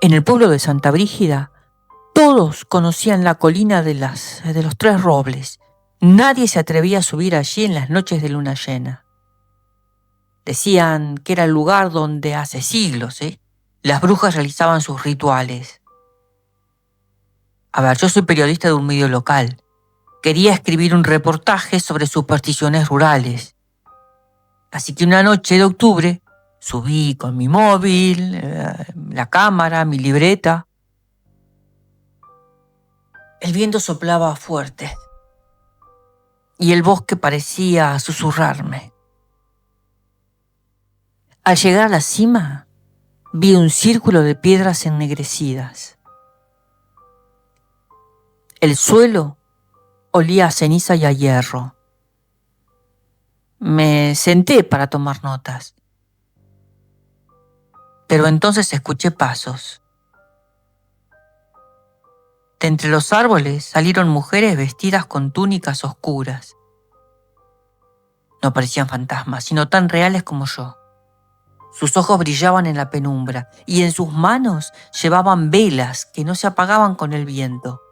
En el pueblo de Santa Brígida, todos conocían la colina de los Tres Robles. Nadie se atrevía a subir allí en las noches de luna llena. Decían que era el lugar donde hace siglos, las brujas realizaban sus rituales. A ver, yo soy periodista de un medio local. Quería escribir un reportaje sobre supersticiones rurales. Así que una noche de octubre subí con mi móvil, la cámara, mi libreta. El viento soplaba fuerte y el bosque parecía susurrarme. Al llegar a la cima, vi un círculo de piedras ennegrecidas. El suelo olía a ceniza y a hierro. Me senté para tomar notas. Pero entonces escuché pasos. De entre los árboles salieron mujeres vestidas con túnicas oscuras. No parecían fantasmas, sino tan reales como yo. Sus ojos brillaban en la penumbra y en sus manos llevaban velas que no se apagaban con el viento.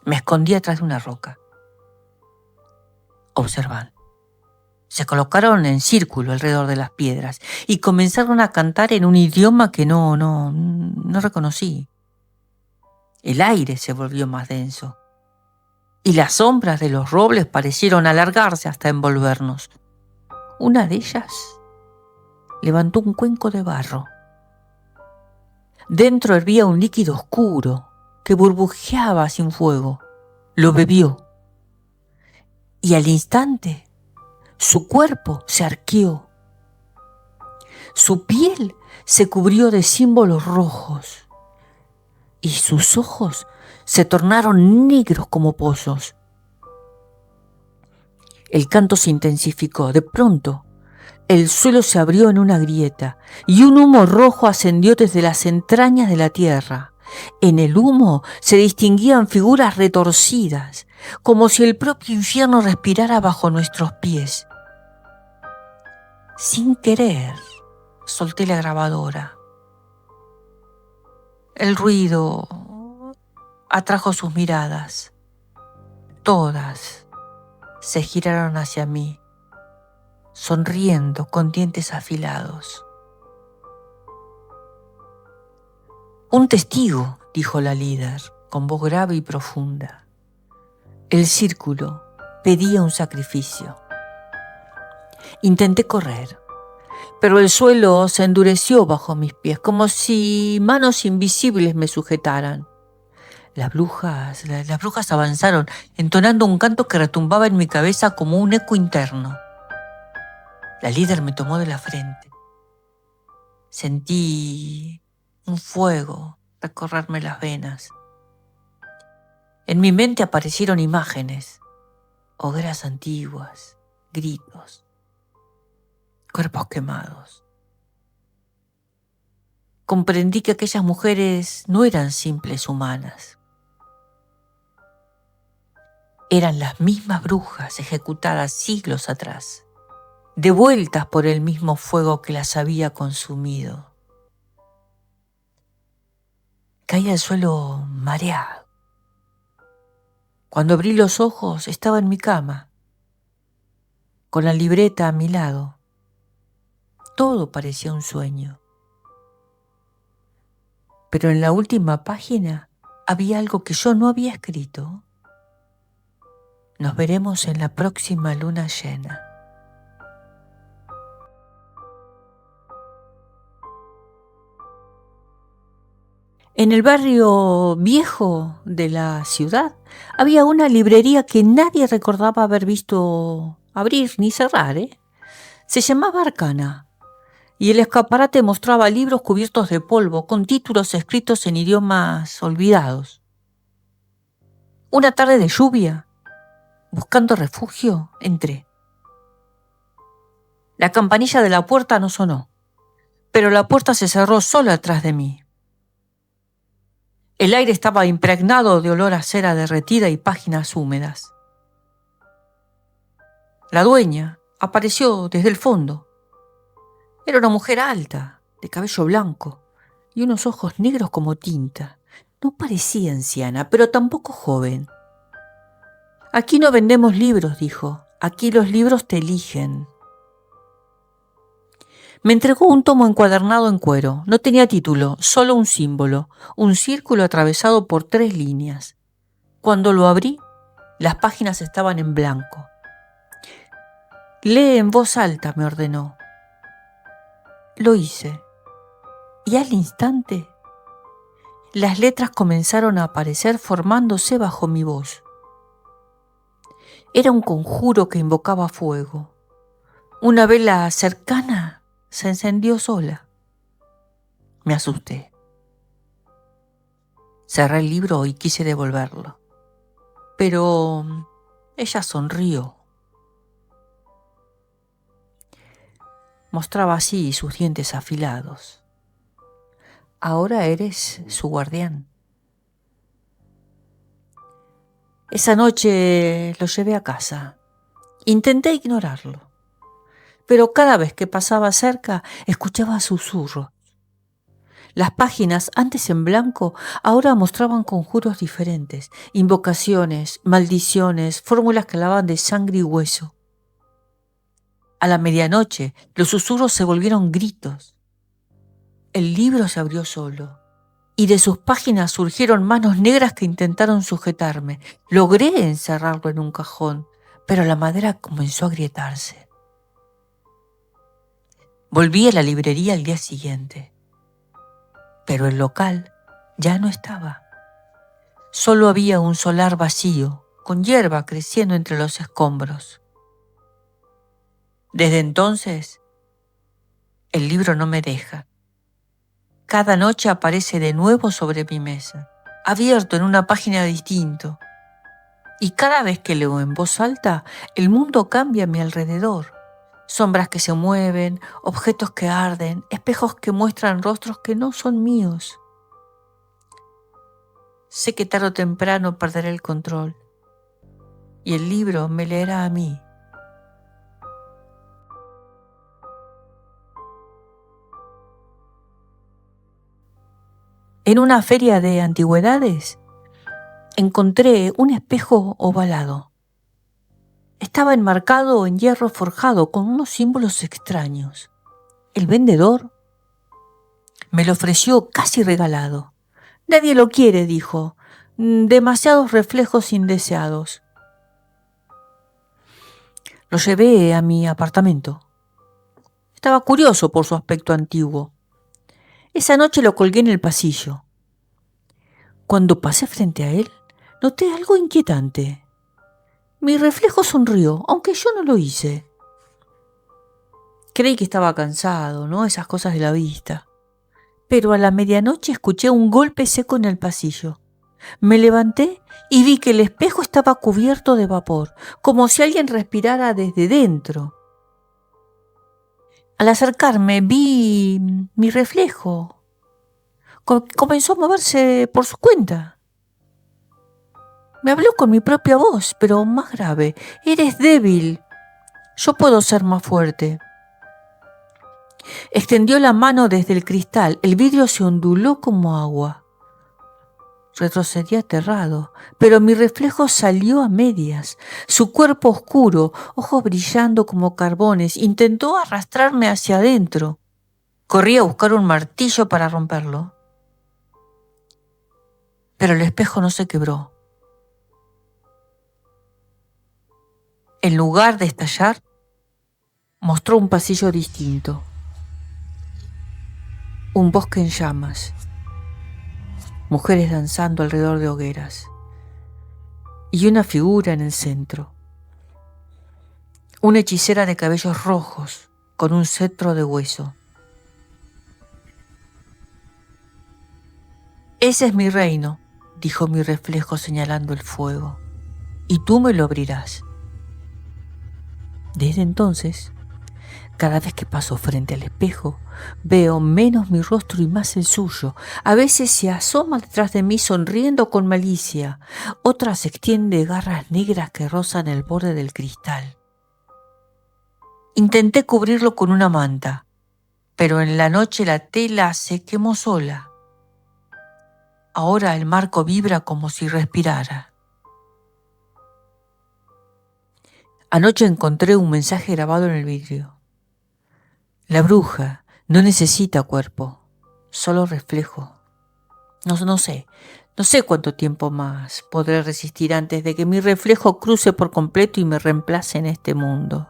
Me escondí atrás de una roca. Observan. Se colocaron en círculo alrededor de las piedras y comenzaron a cantar en un idioma que no reconocí. El aire se volvió más denso y las sombras de los robles parecieron alargarse hasta envolvernos. Una de ellas levantó un cuenco de barro. Dentro hervía un líquido oscuro que burbujeaba sin fuego. Lo bebió y al instante su cuerpo se arqueó. Su piel se cubrió de símbolos rojos y sus ojos se tornaron negros como pozos. El canto se intensificó. De pronto, el suelo se abrió en una grieta y un humo rojo ascendió desde las entrañas de la tierra. En el humo se distinguían figuras retorcidas, como si el propio infierno respirara bajo nuestros pies. Sin querer, solté la grabadora. El ruido atrajo sus miradas. Todas se giraron hacia mí, sonriendo con dientes afilados. Un testigo, dijo la líder, con voz grave y profunda. El círculo pedía un sacrificio. Intenté correr, pero el suelo se endureció bajo mis pies, como si manos invisibles me sujetaran. Las brujas avanzaron, entonando un canto que retumbaba en mi cabeza como un eco interno. La líder me tomó de la frente. Sentí un fuego recorrerme las venas. En mi mente aparecieron imágenes, hogueras antiguas, gritos, cuerpos quemados. Comprendí que aquellas mujeres no eran simples humanas. Eran las mismas brujas ejecutadas siglos atrás, devueltas por el mismo fuego que las había consumido. Caí al suelo mareado. Cuando abrí los ojos estaba en mi cama, con la libreta a mi lado. Todo parecía un sueño. Pero en la última página había algo que yo no había escrito. Nos veremos en la próxima luna llena. En el barrio viejo de la ciudad había una librería que nadie recordaba haber visto abrir ni cerrar, Se llamaba Arcana y el escaparate mostraba libros cubiertos de polvo con títulos escritos en idiomas olvidados. Una tarde de lluvia, buscando refugio, entré. La campanilla de la puerta no sonó, pero la puerta se cerró sola atrás de mí. El aire estaba impregnado de olor a cera derretida y páginas húmedas. La dueña apareció desde el fondo. Era una mujer alta, de cabello blanco y unos ojos negros como tinta. No parecía anciana, pero tampoco joven. Aquí no vendemos libros, dijo. Aquí los libros te eligen. Me entregó un tomo encuadernado en cuero. No tenía título, solo un símbolo, un círculo atravesado por 3 líneas. Cuando lo abrí, las páginas estaban en blanco. Lee en voz alta, me ordenó. Lo hice. Y al instante, las letras comenzaron a aparecer formándose bajo mi voz. Era un conjuro que invocaba fuego. Una vela cercana se encendió sola. Me asusté. Cerré el libro y quise devolverlo. Pero ella sonrió. Mostraba así sus dientes afilados. Ahora eres su guardián. Esa noche lo llevé a casa. Intenté ignorarlo, pero cada vez que pasaba cerca escuchaba susurros. Las páginas, antes en blanco, ahora mostraban conjuros diferentes, invocaciones, maldiciones, fórmulas que hablaban de sangre y hueso. A la medianoche, los susurros se volvieron gritos. El libro se abrió solo, y de sus páginas surgieron manos negras que intentaron sujetarme. Logré encerrarlo en un cajón, pero la madera comenzó a agrietarse. Volví a la librería al día siguiente, pero el local ya no estaba. Solo había un solar vacío, con hierba creciendo entre los escombros. Desde entonces, el libro no me deja. Cada noche aparece de nuevo sobre mi mesa, abierto en una página distinta. Y cada vez que leo en voz alta, el mundo cambia a mi alrededor. Sombras que se mueven, objetos que arden, espejos que muestran rostros que no son míos. Sé que tarde o temprano perderé el control y el libro me leerá a mí. En una feria de antigüedades encontré un espejo ovalado. Estaba enmarcado en hierro forjado con unos símbolos extraños. El vendedor me lo ofreció casi regalado. Nadie lo quiere, dijo. Demasiados reflejos indeseados. Lo llevé a mi apartamento. Estaba curioso por su aspecto antiguo. Esa noche lo colgué en el pasillo. Cuando pasé frente a él, noté algo inquietante. Mi reflejo sonrió, aunque yo no lo hice. Creí que estaba cansado, ¿no? Esas cosas de la vista. Pero a la medianoche escuché un golpe seco en el pasillo. Me levanté y vi que el espejo estaba cubierto de vapor, como si alguien respirara desde dentro. Al acercarme vi mi reflejo. Comenzó a moverse por su cuenta. Me habló con mi propia voz, pero más grave. Eres débil. Yo puedo ser más fuerte. Extendió la mano desde el cristal. El vidrio se onduló como agua. Retrocedí aterrado, pero mi reflejo salió a medias. Su cuerpo oscuro, ojos brillando como carbones, intentó arrastrarme hacia adentro. Corrí a buscar un martillo para romperlo. Pero el espejo no se quebró. En lugar de estallar, mostró un pasillo distinto. Un bosque en llamas. Mujeres danzando alrededor de hogueras. Y una figura en el centro. Una hechicera de cabellos rojos con un cetro de hueso. Ese es mi reino, dijo mi reflejo señalando el fuego. Y tú me lo abrirás. Desde entonces, cada vez que paso frente al espejo, veo menos mi rostro y más el suyo. A veces se asoma detrás de mí sonriendo con malicia. Otras extiende garras negras que rozan el borde del cristal. Intenté cubrirlo con una manta, pero en la noche la tela se quemó sola. Ahora el marco vibra como si respirara. Anoche encontré un mensaje grabado en el vidrio. La bruja no necesita cuerpo, solo reflejo. No sé cuánto tiempo más podré resistir antes de que mi reflejo cruce por completo y me reemplace en este mundo.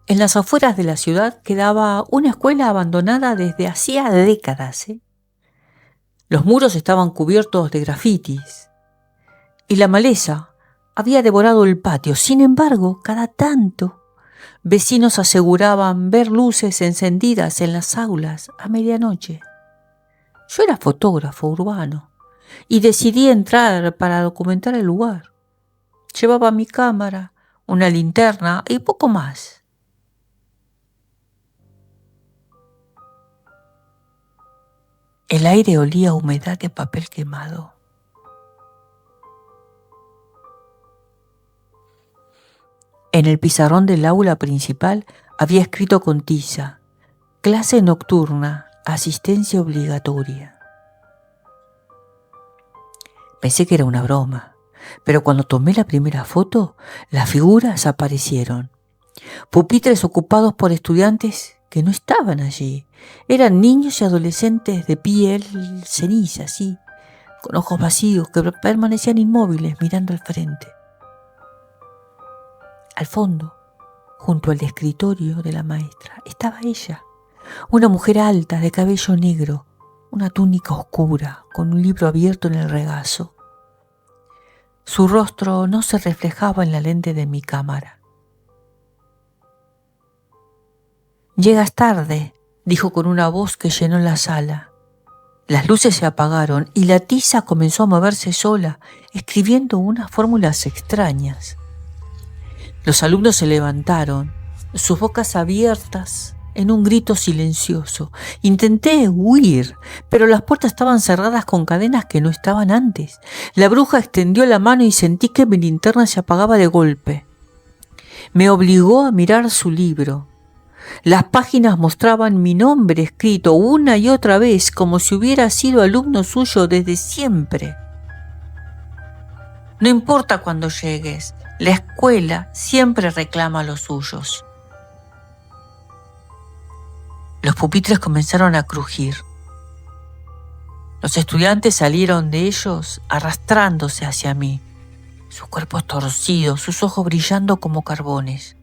En las afueras de la ciudad quedaba una escuela abandonada desde hacía décadas. Los muros estaban cubiertos de grafitis y la maleza había devorado el patio. Sin embargo, cada tanto, vecinos aseguraban ver luces encendidas en las aulas a medianoche. Yo era fotógrafo urbano y decidí entrar para documentar el lugar. Llevaba mi cámara, una linterna y poco más. El aire olía a humedad de papel quemado. En el pizarrón del aula principal había escrito con tiza: clase nocturna, asistencia obligatoria. Pensé que era una broma, pero cuando tomé la primera foto, las figuras aparecieron. Pupitres ocupados por estudiantes que no estaban allí. Eran niños y adolescentes de piel ceniza, así, con ojos vacíos que permanecían inmóviles mirando al frente. Al fondo, junto al escritorio de la maestra, estaba ella, una mujer alta de cabello negro, una túnica oscura, con un libro abierto en el regazo. Su rostro no se reflejaba en la lente de mi cámara. «Llegas tarde», dijo con una voz que llenó la sala. Las luces se apagaron y la tiza comenzó a moverse sola, escribiendo unas fórmulas extrañas. Los alumnos se levantaron, sus bocas abiertas en un grito silencioso. Intenté huir, pero las puertas estaban cerradas con cadenas que no estaban antes. La bruja extendió la mano y sentí que mi linterna se apagaba de golpe. Me obligó a mirar su libro. Las páginas mostraban mi nombre escrito una y otra vez, como si hubiera sido alumno suyo desde siempre. No importa cuándo llegues, la escuela siempre reclama a los suyos. Los pupitres comenzaron a crujir. Los estudiantes salieron de ellos arrastrándose hacia mí, sus cuerpos torcidos, sus ojos brillando como carbones.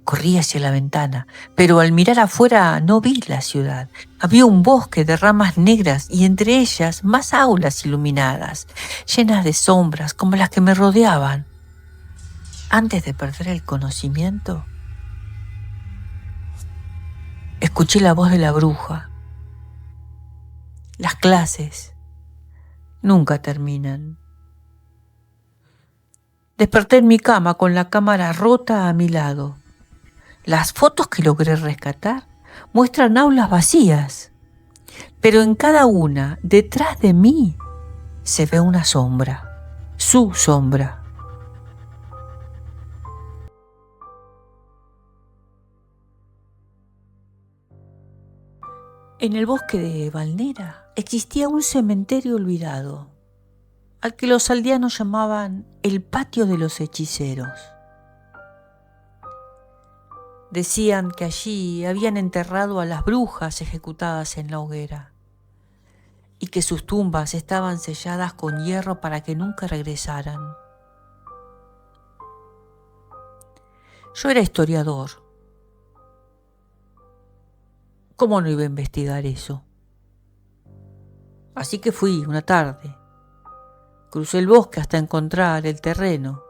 Corrí hacia la ventana, pero al mirar afuera no vi la ciudad. Había un bosque de ramas negras y entre ellas más aulas iluminadas, llenas de sombras como las que me rodeaban. Antes de perder el conocimiento, escuché la voz de la bruja. Las clases nunca terminan. Desperté en mi cama con la cámara rota a mi lado. Las fotos que logré rescatar muestran aulas vacías, pero en cada una, detrás de mí, se ve una sombra, su sombra. En el bosque de Valnera existía un cementerio olvidado, al que los aldeanos llamaban el patio de los hechiceros. Decían que allí habían enterrado a las brujas ejecutadas en la hoguera y que sus tumbas estaban selladas con hierro para que nunca regresaran. Yo era historiador. ¿Cómo no iba a investigar eso? Así que fui una tarde. Crucé el bosque hasta encontrar el terreno.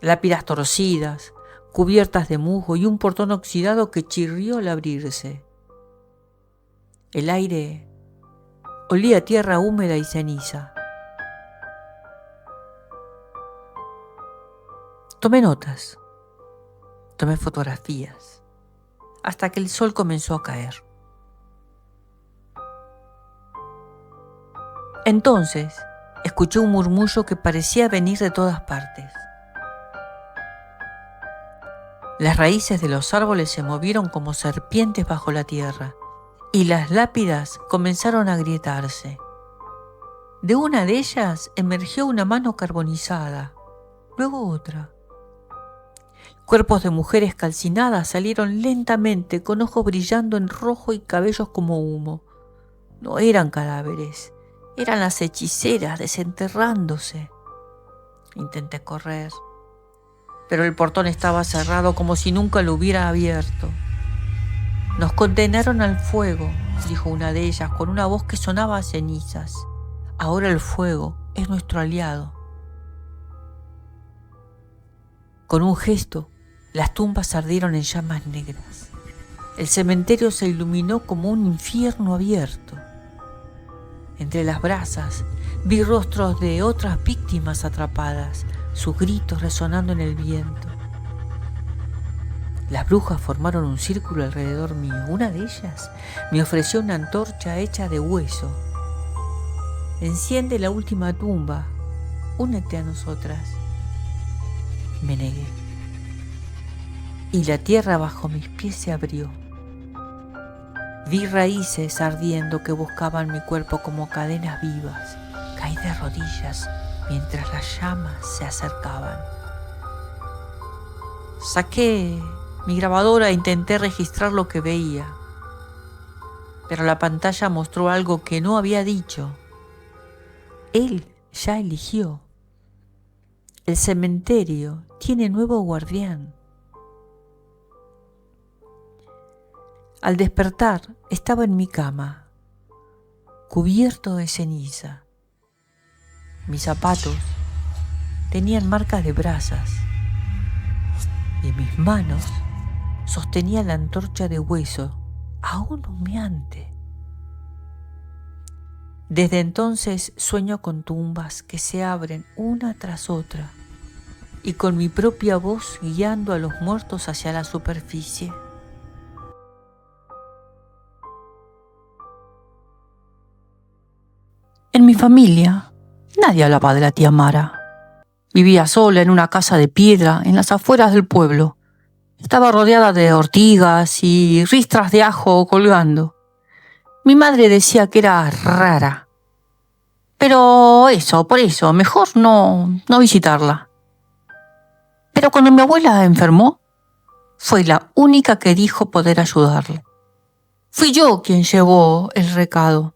Lápidas torcidas, cubiertas de musgo y un portón oxidado que chirrió al abrirse. El aire olía a tierra húmeda y ceniza. Tomé notas, tomé fotografías, hasta que el sol comenzó a caer. Entonces escuché un murmullo que parecía venir de todas partes. Las raíces de los árboles se movieron como serpientes bajo la tierra y las lápidas comenzaron a agrietarse. De una de ellas emergió una mano carbonizada, luego otra. Cuerpos de mujeres calcinadas salieron lentamente, con ojos brillando en rojo y cabellos como humo. No eran cadáveres, eran las hechiceras desenterrándose. Intenté correr, pero el portón estaba cerrado como si nunca lo hubiera abierto. Nos condenaron al fuego, dijo una de ellas con una voz que sonaba a cenizas. Ahora el fuego es nuestro aliado. Con un gesto, las tumbas ardieron en llamas negras. El cementerio se iluminó como un infierno abierto. Entre las brasas vi rostros de otras víctimas atrapadas, sus gritos resonando en el viento. Las brujas formaron un círculo alrededor mío. Una de ellas me ofreció una antorcha hecha de hueso. Enciende la última tumba, únete a nosotras. Me negué. Y la tierra bajo mis pies se abrió. Vi raíces ardiendo que buscaban mi cuerpo como cadenas vivas. Caí de rodillas mientras las llamas se acercaban. Saqué mi grabadora e intenté registrar lo que veía, pero la pantalla mostró algo que no había dicho. Él ya eligió. El cementerio tiene nuevo guardián. Al despertar, estaba en mi cama, cubierto de ceniza. Mis zapatos tenían marcas de brasas y en mis manos sostenía la antorcha de hueso, aún humeante. Desde entonces sueño con tumbas que se abren una tras otra y con mi propia voz guiando a los muertos hacia la superficie. En mi familia, nadie hablaba de la tía Mara. Vivía sola en una casa de piedra en las afueras del pueblo. Estaba rodeada de ortigas y ristras de ajo colgando. Mi madre decía que era rara. Pero por eso, mejor no visitarla. Pero cuando mi abuela enfermó, fue la única que dijo poder ayudarle. Fui yo quien llevó el recado.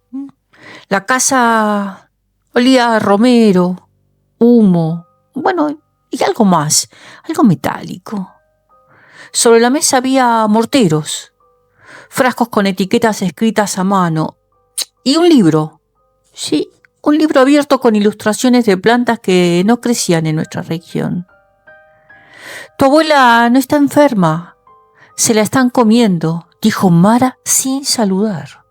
La casa olía a romero, humo, y algo más, algo metálico. Sobre la mesa había morteros, frascos con etiquetas escritas a mano y un libro. Sí, un libro abierto con ilustraciones de plantas que no crecían en nuestra región. Tu abuela no está enferma, se la están comiendo, dijo Mara sin saludar.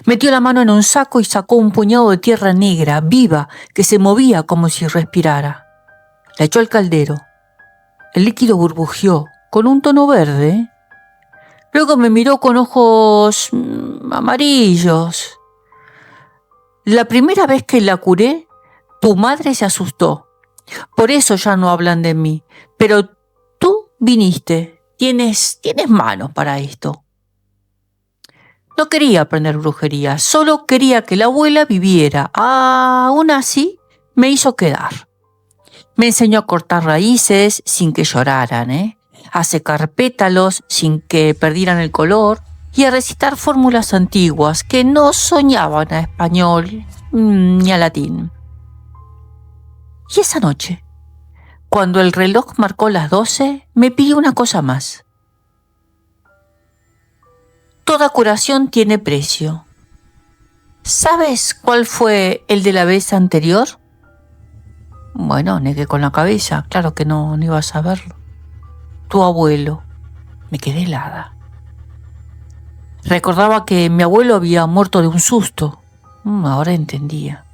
Metió la mano en un saco y sacó un puñado de tierra negra, viva, que se movía como si respirara. La echó al caldero. El líquido burbujeó, con un tono verde. Luego me miró con ojos amarillos. La primera vez que la curé, tu madre se asustó. Por eso ya no hablan de mí. Pero tú viniste. Tienes manos para esto. No quería aprender brujería, solo quería que la abuela viviera. Aún así, me hizo quedar. Me enseñó a cortar raíces sin que lloraran, a secar pétalos sin que perdieran el color y a recitar fórmulas antiguas que no soñaban a español ni a latín. Y esa noche, cuando el reloj marcó las 12, me pidió una cosa más. Toda curación tiene precio. ¿Sabes cuál fue el de la vez anterior? Bueno, negué con la cabeza, claro que no iba a saberlo. Tu abuelo. Me quedé helada. Recordaba que mi abuelo había muerto de un susto. Ahora entendía.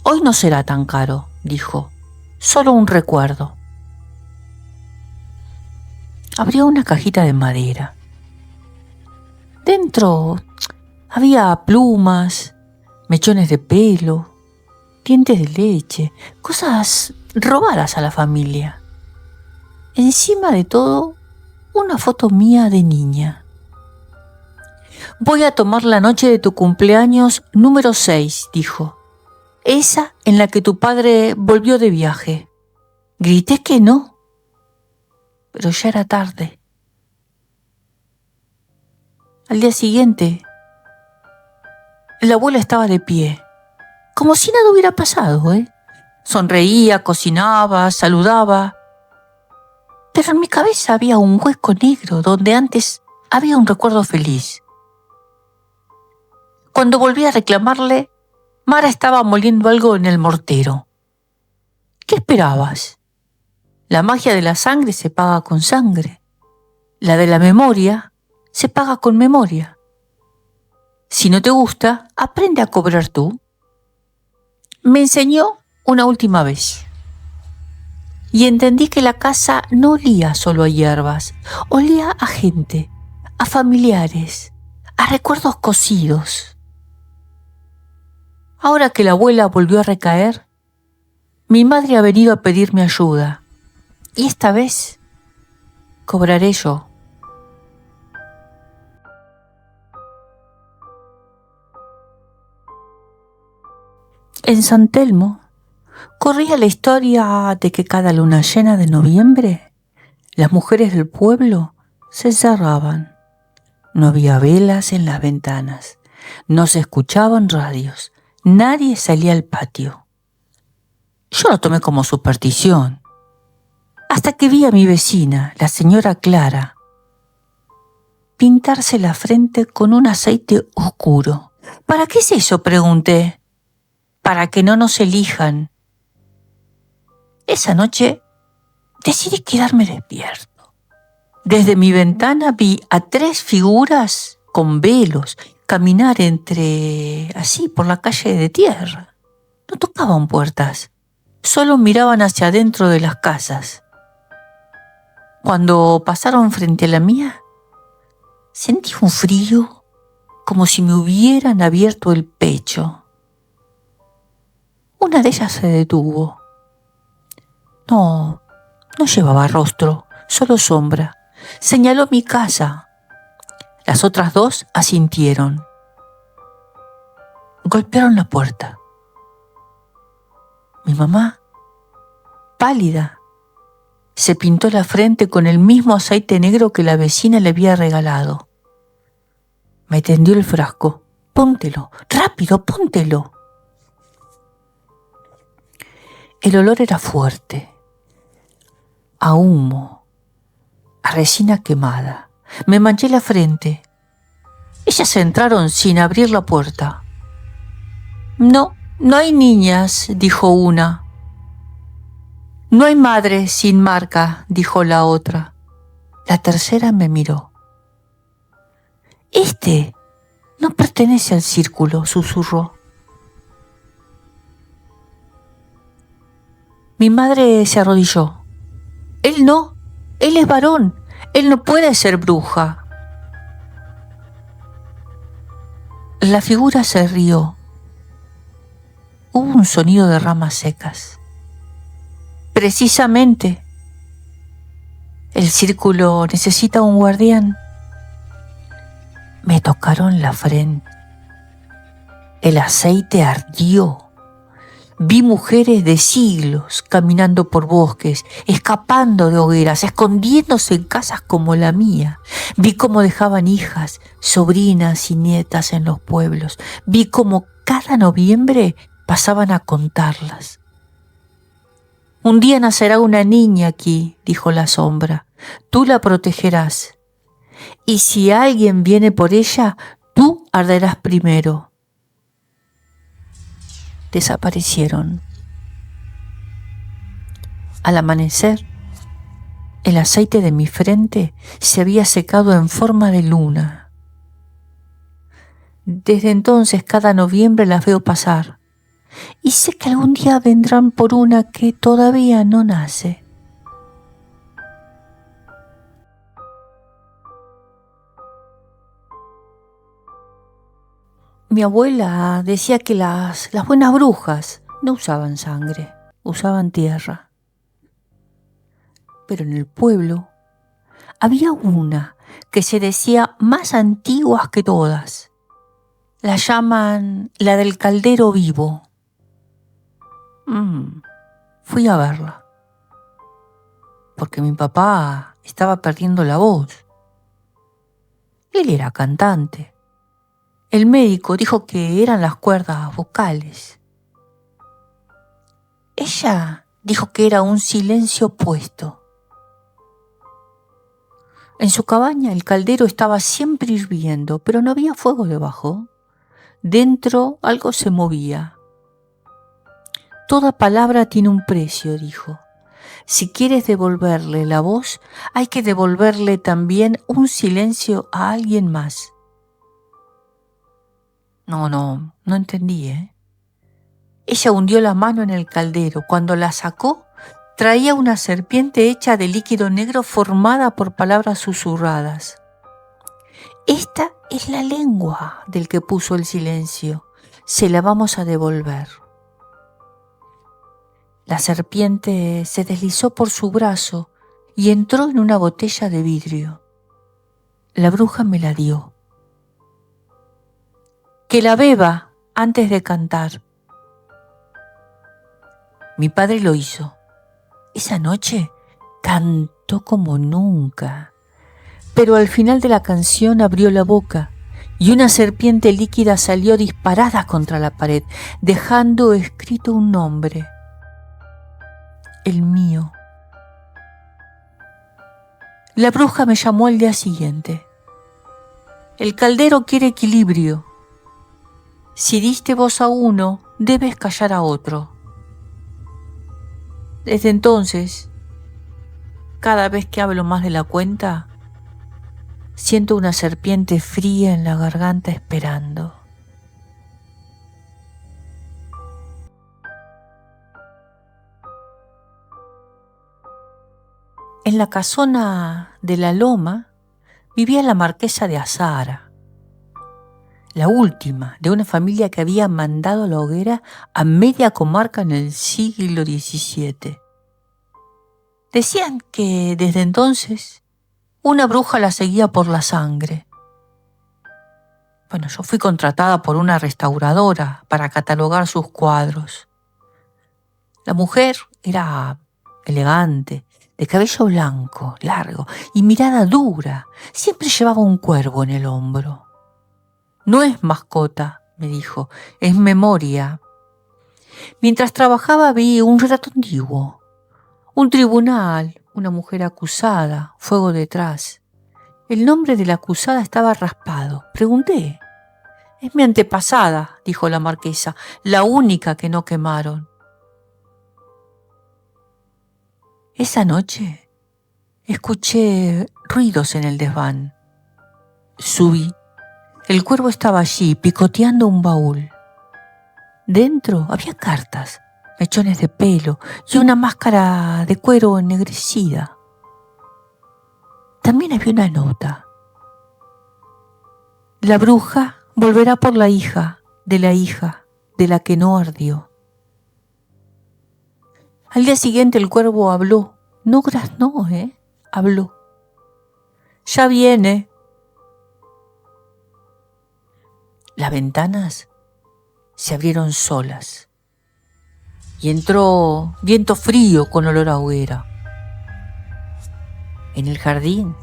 Hoy no será tan caro, dijo. Solo un recuerdo. Abrió una cajita de madera. Dentro había plumas, mechones de pelo, dientes de leche, cosas robadas a la familia. Encima de todo, una foto mía de niña. Voy a tomar la noche de tu cumpleaños número 6, dijo. Esa en la que tu padre volvió de viaje. Grité que no, pero ya era tarde. Al día siguiente, la abuela estaba de pie, como si nada hubiera pasado, Sonreía, cocinaba, saludaba. Pero en mi cabeza había un hueco negro donde antes había un recuerdo feliz. Cuando volví a reclamarle, Mara estaba moliendo algo en el mortero. ¿Qué esperabas? La magia de la sangre se paga con sangre. La de la memoria se paga con memoria. Si no te gusta, aprende a cobrar tú. Me enseñó una última vez. Y entendí que la casa no olía solo a hierbas, olía a gente, a familiares, a recuerdos cocidos. Ahora que la abuela volvió a recaer, mi madre ha venido a pedirme ayuda. Y esta vez cobraré yo. En San Telmo corría la historia de que cada luna llena de noviembre las mujeres del pueblo se encerraban. No había velas en las ventanas, no se escuchaban radios, nadie salía al patio. Yo lo tomé como superstición, hasta que vi a mi vecina, la señora Clara, pintarse la frente con un aceite oscuro. ¿Para qué es eso?, pregunté. Para que no nos elijan. Esa noche decidí quedarme despierto. Desde mi ventana vi a 3 figuras con velos caminar así por la calle de tierra. No tocaban puertas, solo miraban hacia adentro de las casas. Cuando pasaron frente a la mía, sentí un frío como si me hubieran abierto el pecho. Una de ellas se detuvo. No llevaba rostro, solo sombra. Señaló mi casa. Las otras 2 asintieron. Golpearon la puerta. Mi mamá, pálida, se pintó la frente con el mismo aceite negro que la vecina le había regalado. Me tendió el frasco. Póntelo, rápido, póntelo. El olor era fuerte, a humo, a resina quemada. Me manché la frente. Ellas entraron sin abrir la puerta. No hay niñas, dijo una. No hay madre sin marca, dijo la otra. La tercera me miró. Este no pertenece al círculo, susurró. Mi madre se arrodilló. Él no, él es varón, él no puede ser bruja. La figura se rió. Hubo un sonido de ramas secas. Precisamente, el círculo necesita un guardián. Me tocaron la frente. El aceite ardió. Vi mujeres de siglos caminando por bosques, escapando de hogueras, escondiéndose en casas como la mía. Vi cómo dejaban hijas, sobrinas y nietas en los pueblos. Vi cómo cada noviembre pasaban a contarlas. Un día nacerá una niña aquí, dijo la sombra. Tú la protegerás. Y si alguien viene por ella, tú arderás primero. Desaparecieron. Al amanecer, el aceite de mi frente se había secado en forma de luna. Desde entonces, cada noviembre las veo pasar, y sé que algún día vendrán por una que todavía no nace. Mi abuela decía que las buenas brujas no usaban sangre, usaban tierra. Pero en el pueblo había una que se decía más antigua que todas. La llaman la del caldero vivo. Fui a verla, porque mi papá estaba perdiendo la voz. Él era cantante. El médico dijo que eran las cuerdas vocales. Ella dijo que era un silencio puesto. En su cabaña el caldero estaba siempre hirviendo, pero no había fuego debajo. Dentro algo se movía. Toda palabra tiene un precio, dijo. Si quieres devolverle la voz, hay que devolverle también un silencio a alguien más. No entendí, ¿eh? Ella hundió la mano en el caldero. Cuando la sacó, traía una serpiente hecha de líquido negro formada por palabras susurradas. Esta es la lengua del que puso el silencio. Se la vamos a devolver. La serpiente se deslizó por su brazo y entró en una botella de vidrio. La bruja me la dio. Que la beba antes de cantar. Mi padre lo hizo. Esa noche cantó como nunca. Pero al final de la canción abrió la boca y una serpiente líquida salió disparada contra la pared, dejando escrito un nombre. El mío. La bruja me llamó al día siguiente. El caldero quiere equilibrio. Si diste voz a uno, debes callar a otro. Desde entonces, cada vez que hablo más de la cuenta, siento una serpiente fría en la garganta esperando. En la casona de la Loma vivía la marquesa de Azara, la última de una familia que había mandado la hoguera a media comarca en el siglo XVII. Decían que desde entonces una bruja la seguía por la sangre. Bueno, yo fui contratada por una restauradora para catalogar sus cuadros. La mujer era elegante, de cabello blanco, largo y mirada dura. Siempre llevaba un cuervo en el hombro. No es mascota, me dijo, es memoria. Mientras trabajaba vi un retrato antiguo, un tribunal, una mujer acusada, fuego detrás. El nombre de la acusada estaba raspado. Pregunté. Es mi antepasada, dijo la marquesa, la única que no quemaron. Esa noche escuché ruidos en el desván. Subí. El cuervo estaba allí, picoteando un baúl. Dentro había cartas, mechones de pelo y una máscara de cuero ennegrecida. También había una nota. La bruja volverá por la hija de la que no ardió. Al día siguiente el cuervo habló. No graznó, habló. Ya viene. Las ventanas se abrieron solas y entró viento frío con olor a hoguera. En el jardín,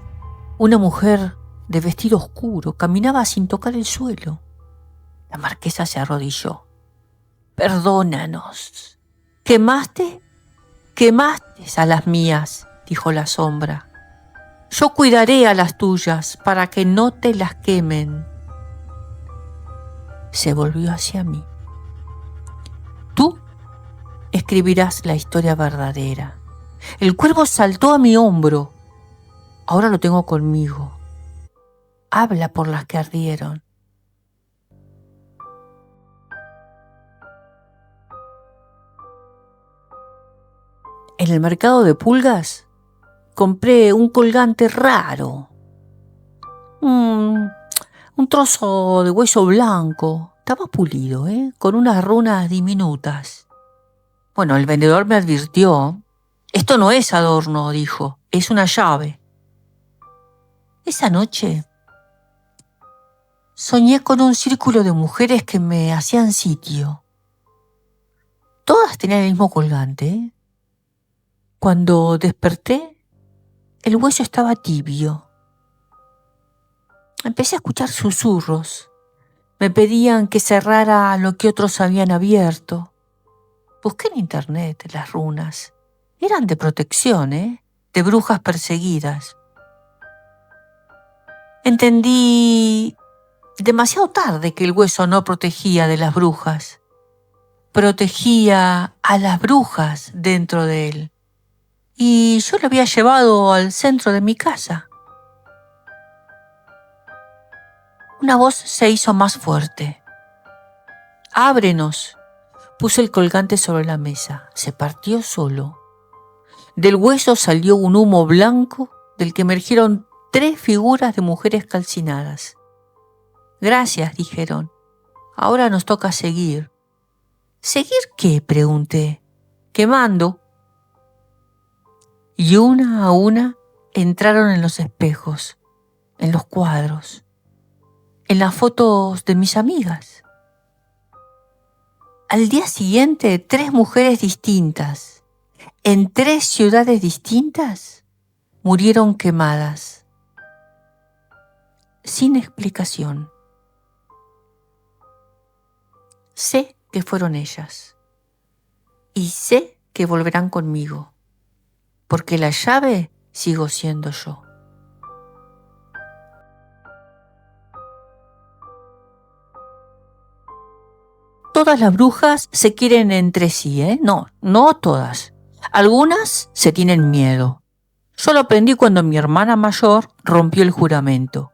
una mujer de vestido oscuro caminaba sin tocar el suelo. La marquesa se arrodilló. Perdónanos. ¿Quemaste a las mías, dijo la sombra. Yo cuidaré a las tuyas para que no te las quemen. Se volvió hacia mí. Tú escribirás la historia verdadera. El cuervo saltó a mi hombro. Ahora lo tengo conmigo. Habla por las que ardieron. En el mercado de pulgas compré un colgante raro. Un trozo de hueso blanco, estaba pulido, con unas runas diminutas. Bueno, el vendedor me advirtió. Esto no es adorno, dijo, es una llave. Esa noche soñé con un círculo de mujeres que me hacían sitio. Todas tenían el mismo colgante. Cuando desperté, el hueso estaba tibio. Empecé a escuchar susurros. Me pedían que cerrara lo que otros habían abierto. Busqué en internet las runas. Eran de protección, de brujas perseguidas. Entendí demasiado tarde que el hueso no protegía de las brujas. Protegía a las brujas dentro de él. Y yo lo había llevado al centro de mi casa. Una voz se hizo más fuerte. ¡Ábrenos! Puse el colgante sobre la mesa. Se partió solo. Del hueso salió un humo blanco del que emergieron 3 figuras de mujeres calcinadas. Gracias, dijeron. Ahora nos toca seguir. ¿Seguir qué?, pregunté. Quemando. Y una a una entraron en los espejos, en los cuadros, en las fotos de mis amigas. Al día siguiente, 3 mujeres distintas, en 3 ciudades distintas, murieron quemadas, sin explicación. Sé que fueron ellas, y sé que volverán conmigo, porque la llave sigo siendo yo. Todas las brujas se quieren entre sí, No todas. Algunas se tienen miedo. Yo lo aprendí cuando mi hermana mayor rompió el juramento.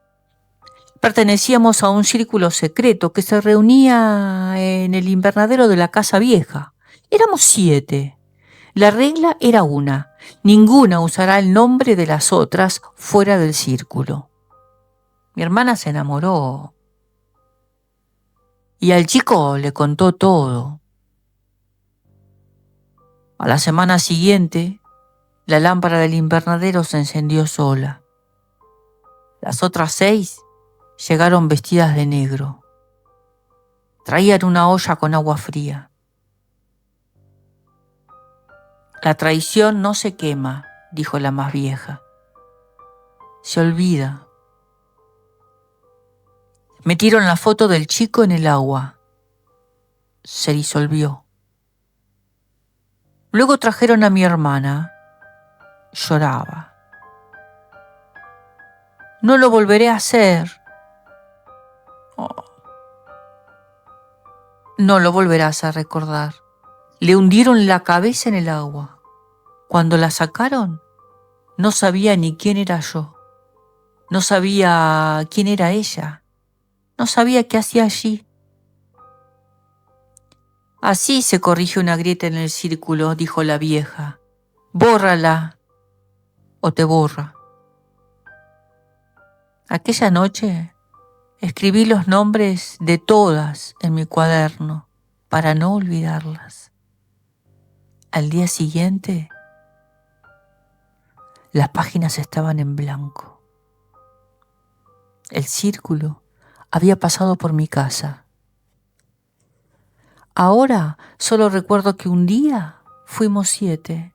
Pertenecíamos a un círculo secreto que se reunía en el invernadero de la casa vieja. Éramos 7. La regla era una: ninguna usará el nombre de las otras fuera del círculo. Mi hermana se enamoró y al chico le contó todo. A la semana siguiente, la lámpara del invernadero se encendió sola. Las otras 6 llegaron vestidas de negro. Traían una olla con agua fría. La traición no se quema, dijo la más vieja. Se olvida. Metieron la foto del chico en el agua. Se disolvió. Luego trajeron a mi hermana. Lloraba. No lo volveré a hacer. Oh. No lo volverás a recordar. Le hundieron la cabeza en el agua. Cuando la sacaron, no sabía ni quién era yo. No sabía quién era ella. No sabía qué hacía allí. Así se corrige una grieta en el círculo, dijo la vieja. Bórrala o te borra. Aquella noche escribí los nombres de todas en mi cuaderno para no olvidarlas. Al día siguiente, las páginas estaban en blanco. El círculo había pasado por mi casa. Ahora solo recuerdo que un día fuimos 7.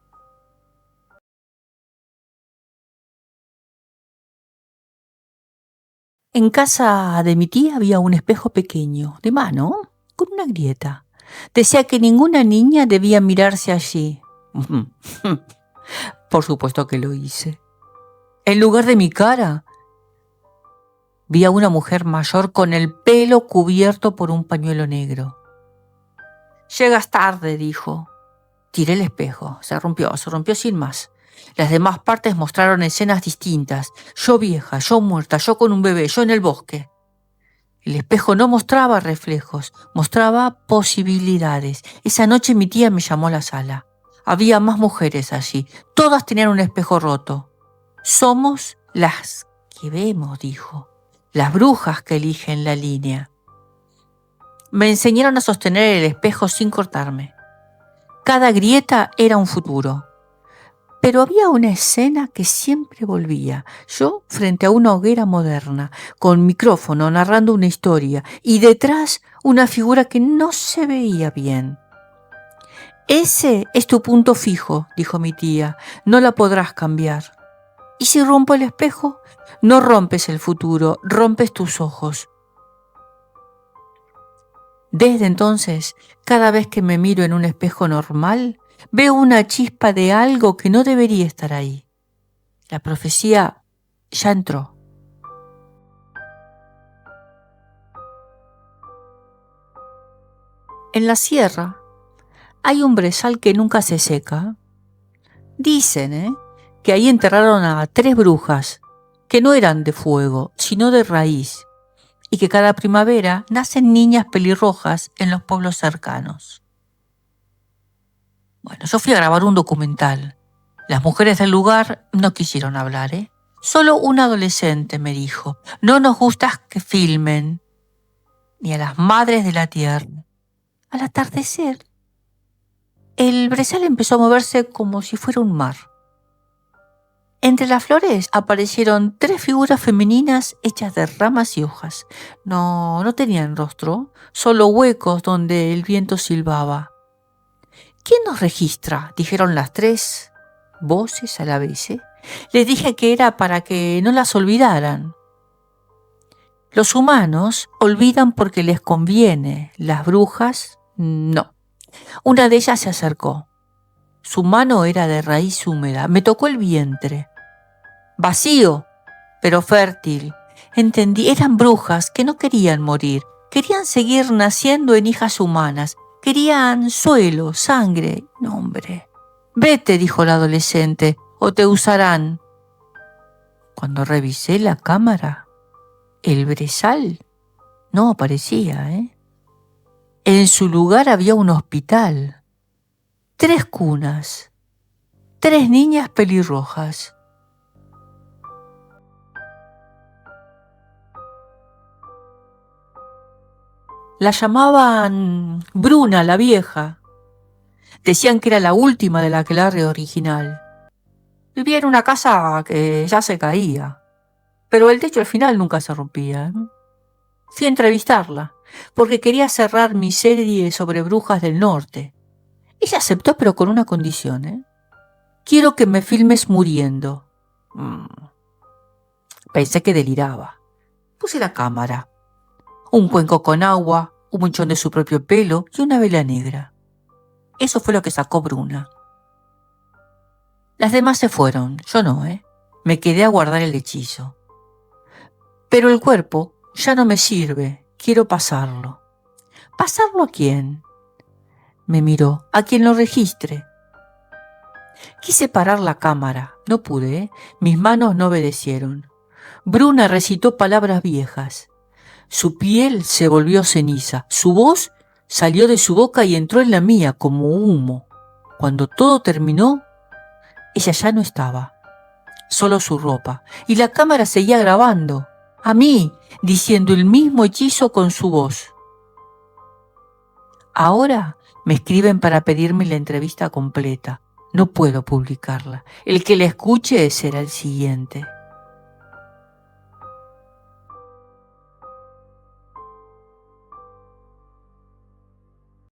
En casa de mi tía había un espejo pequeño, de mano, con una grieta. Decía que ninguna niña debía mirarse allí. Por supuesto que lo hice. En lugar de mi cara, vi a una mujer mayor con el pelo cubierto por un pañuelo negro. Llegas tarde, dijo. Tiré el espejo. Se rompió sin más. Las demás partes mostraron escenas distintas. Yo vieja, yo muerta, yo con un bebé, yo en el bosque. El espejo no mostraba reflejos, mostraba posibilidades. Esa noche mi tía me llamó a la sala. Había más mujeres allí. Todas tenían un espejo roto. Somos las que vemos, dijo. Las brujas que eligen la línea. Me enseñaron a sostener el espejo sin cortarme. Cada grieta era un futuro. Pero había una escena que siempre volvía. Yo frente a una hoguera moderna, con micrófono narrando una historia, y detrás una figura que no se veía bien. Ese es tu punto fijo, dijo mi tía, no la podrás cambiar. ¿Y si rompo el espejo? No rompes el futuro, rompes tus ojos. Desde entonces, cada vez que me miro en un espejo normal, veo una chispa de algo que no debería estar ahí. La profecía ya entró. En la sierra hay un brezal que nunca se seca. Dicen, que ahí enterraron a 3 brujas, que no eran de fuego, sino de raíz, y que cada primavera nacen niñas pelirrojas en los pueblos cercanos. Bueno, yo fui a grabar un documental. Las mujeres del lugar no quisieron hablar, Solo un adolescente me dijo, no nos gusta que filmen, ni a las madres de la tierra. Al atardecer, el brezal empezó a moverse como si fuera un mar. Entre las flores aparecieron 3 figuras femeninas hechas de ramas y hojas. No tenían rostro, solo huecos donde el viento silbaba. ¿Quién nos registra?, dijeron las 3 voces a la vez. Les dije que era para que no las olvidaran. Los humanos olvidan porque les conviene, las brujas no. Una de ellas se acercó. Su mano era de raíz húmeda, me tocó el vientre. Vacío, pero fértil. Entendí, eran brujas que no querían morir, querían seguir naciendo en hijas humanas, querían suelo, sangre. No, hombre. Vete, dijo la adolescente, o te usarán. Cuando revisé la cámara, el brezal no aparecía, En su lugar había un hospital, 3 cunas, 3 niñas pelirrojas. La llamaban Bruna, la vieja. Decían que era la última del aquelarre original. Vivía en una casa que ya se caía, pero el techo al final nunca se rompía. Fui a entrevistarla, porque quería cerrar mi serie sobre brujas del norte. Ella aceptó, pero con una condición, Quiero que me filmes muriendo. Pensé que deliraba. Puse la cámara, un cuenco con agua, un monchón de su propio pelo y una vela negra. Eso fue lo que sacó Bruna. Las demás se fueron, yo no, Me quedé a guardar el hechizo. Pero el cuerpo ya no me sirve, quiero pasarlo. ¿Pasarlo a quién? Me miró, a quien lo registre. Quise parar la cámara, no pude, Mis manos no obedecieron. Bruna recitó palabras viejas. Su piel se volvió ceniza, su voz salió de su boca y entró en la mía como humo. Cuando todo terminó, ella ya no estaba, solo su ropa, y la cámara seguía grabando, a mí, diciendo el mismo hechizo con su voz. Ahora me escriben para pedirme la entrevista completa. No puedo publicarla. El que la escuche será el siguiente.